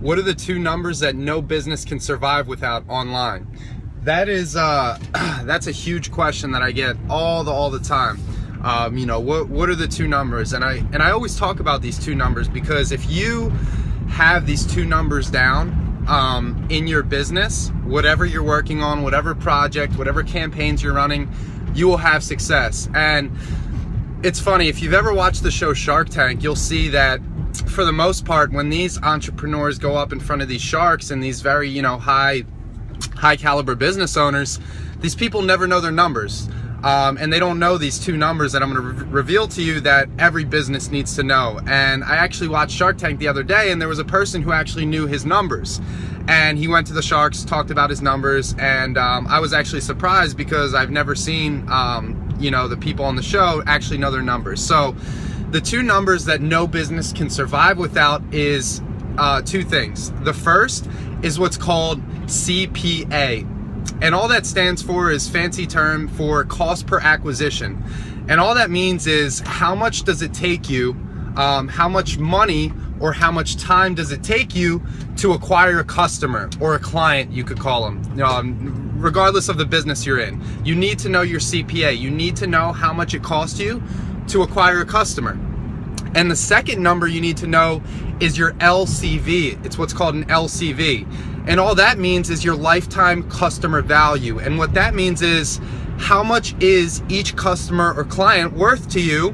What are the two numbers that no business can survive without online? That is that's a huge question that I get all the time. You know, what are the two numbers? And I always talk about these two numbers because if you have these two numbers down in your business, whatever you're working on, whatever project, whatever campaigns you're running, you will have success. And it's funny, if you've ever watched the show Shark Tank, you'll see that for the most part, when these entrepreneurs go up in front of these sharks and these very, you know, high caliber business owners, these people never know their numbers. And they don't know these two numbers that I'm going to reveal to you that every business needs to know. And I actually watched Shark Tank the other day, and there was a person who actually knew his numbers. And he went to the sharks, talked about his numbers, and I was actually surprised because I've never seen, you know, the people on the show actually know their numbers. So the two numbers that no business can survive without is two things. The first is what's called CPA. And all that stands for is fancy term for cost per acquisition. And all that means is how much does it take you, how much money or how much time does it take you to acquire a customer or a client, you could call them, regardless of the business you're in. You need to know your CPA. You need to know how much it costs you to acquire a customer. And the second number you need to know is your LCV. It's what's called an LCV. And all that means is your lifetime customer value. And what that means is how much is each customer or client worth to you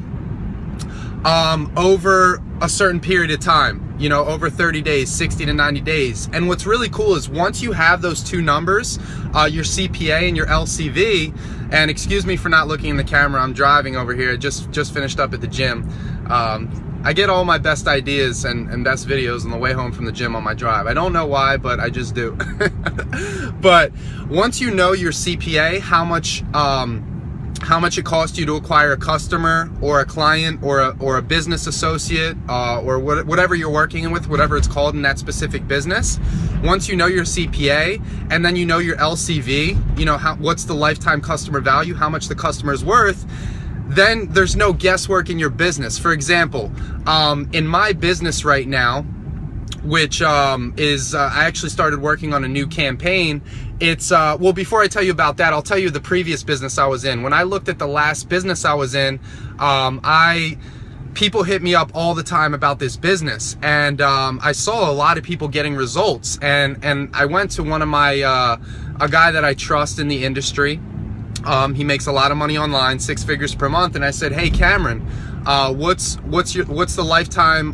over a certain period of time, you know, over 30 days, 60 to 90 days. And what's really cool is once you have those two numbers, your CPA and your LCV, and excuse me for not looking in the camera, I'm driving over here, just finished up at the gym. I get all my best ideas and best videos on the way home from the gym on my drive. I don't know why, but I just do. But once you know your CPA, how much it costs you to acquire a customer or a client or a business associate or whatever you're working with, whatever it's called in that specific business. Once you know your CPA and then you know your LCV, you know what's the lifetime customer value, how much the customer is worth, then there's no guesswork in your business. For example, in my business right now, which is I actually started working on a new campaign. It's well, before I tell you about that, I'll tell you the previous business I was in. When I looked at the last business I was in, people hit me up all the time about this business, and I saw a lot of people getting results. And I went to one of my a guy that I trust in the industry. He makes a lot of money online, 6 figures per month, and I said, "Hey, Cameron, what's the lifetime,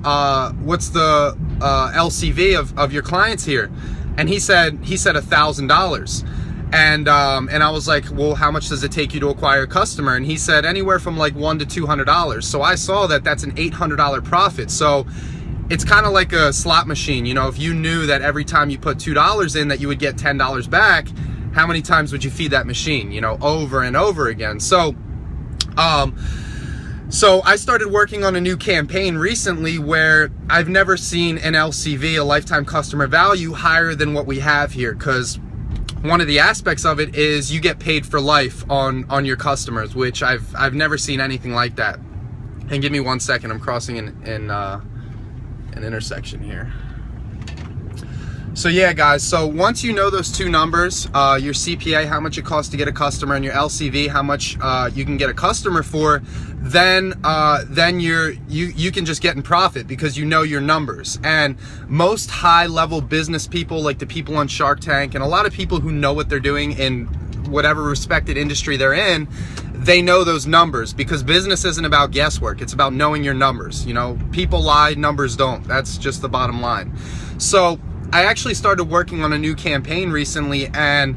what's the LCV of your clients here?" And he said $1,000. And I was like, "Well, how much does it take you to acquire a customer?" And he said anywhere from like $100 to $200. So I saw that that's an $800 profit. So it's kind of like a slot machine. You know, if you knew that every time you put $2 in that you would get $10 back, how many times would you feed that machine, you know, over and over again? So so I started working on a new campaign recently where I've never seen an LCV, a lifetime customer value, higher than what we have here, because one of the aspects of it is you get paid for life on your customers, which I've never seen anything like that. And give me 1 second, I'm crossing an intersection here. So yeah, guys, so once you know those two numbers, your CPA, how much it costs to get a customer, and your LCV, how much you can get a customer for, then you can just get in profit because you know your numbers. And most high-level business people, like the people on Shark Tank, and a lot of people who know what they're doing in whatever respected industry they're in, they know those numbers, because business isn't about guesswork. It's about knowing your numbers. You know, people lie, numbers don't. That's just the bottom line. So I actually started working on a new campaign recently, and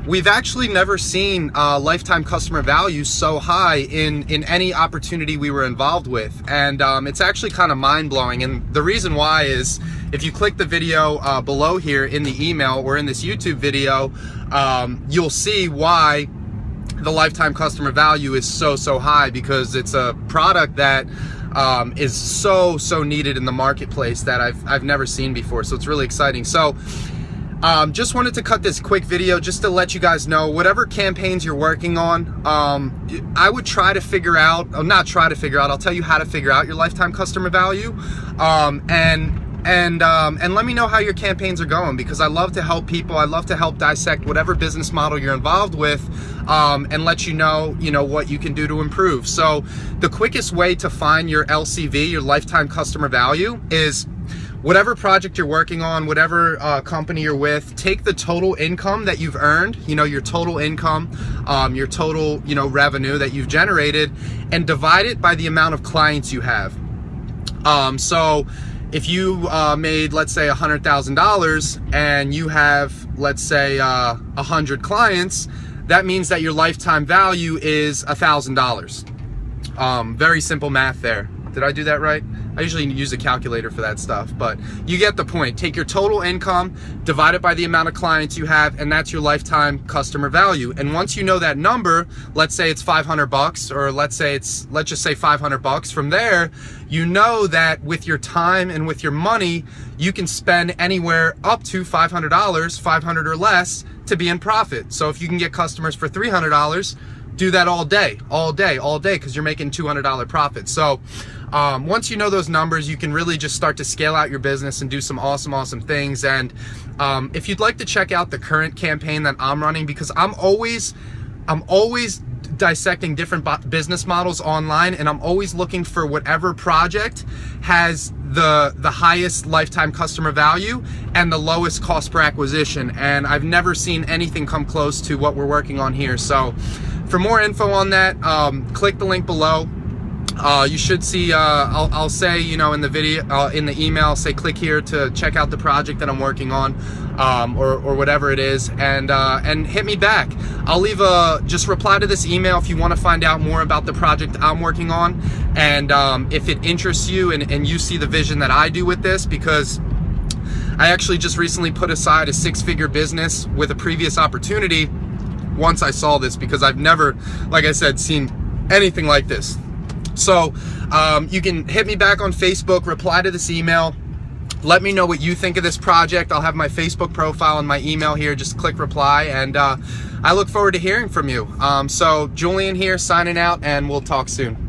we've actually never seen lifetime customer value so high in any opportunity we were involved with. And it's actually kind of mind-blowing. And the reason why is, if you click the video below here in the email or in this YouTube video, you'll see why the lifetime customer value is so high, because it's a product that is so needed in the marketplace that I've never seen before. So it's really exciting. So just wanted to cut this quick video just to let you guys know, whatever campaigns you're working on, I would try to figure out, or not try to figure out, I'll tell you how to figure out your lifetime customer value. and let me know how your campaigns are going, because I love to help people. I love to help dissect whatever business model you're involved with, and let you know what you can do to improve. So the quickest way to find your LCV, your lifetime customer value, is whatever project you're working on, whatever company you're with, take the total income that you've earned, your total income, your total, revenue that you've generated, and divide it by the amount of clients you have. So if you made, let's say, $100,000 and you have, let's say, 100 clients, that means that your lifetime value is $1,000. Very simple math there. Did I do that right? I usually use a calculator for that stuff, but you get the point. Take your total income, divide it by the amount of clients you have, and that's your lifetime customer value. And once you know that number, let's say it's $500, or let's just say $500. From there, you know that with your time and with your money, you can spend anywhere up to $500, $500 or less, to be in profit. So if you can get customers for $300, do that all day, because you're making $200 profit. So once you know those numbers, you can really just start to scale out your business and do some awesome things. And if you'd like to check out the current campaign that I'm running, because I'm always dissecting different business models online, and I'm always looking for whatever project has the highest lifetime customer value and the lowest cost per acquisition. And I've never seen anything come close to what we're working on here. So for more info on that, click the link below. You should see, I'll say, in the video, in the email, say click here to check out the project that I'm working on, or whatever it is, and hit me back. I'll leave just reply to this email if you want to find out more about the project I'm working on, and if it interests you and you see the vision that I do with this, because I actually just recently put aside a 6-figure business with a previous opportunity once I saw this, because I've never, like I said, seen anything like this. So you can hit me back on Facebook, reply to this email, let me know what you think of this project. I'll have my Facebook profile and my email here. Just click reply, and I look forward to hearing from you. So Julian here, signing out, and we'll talk soon.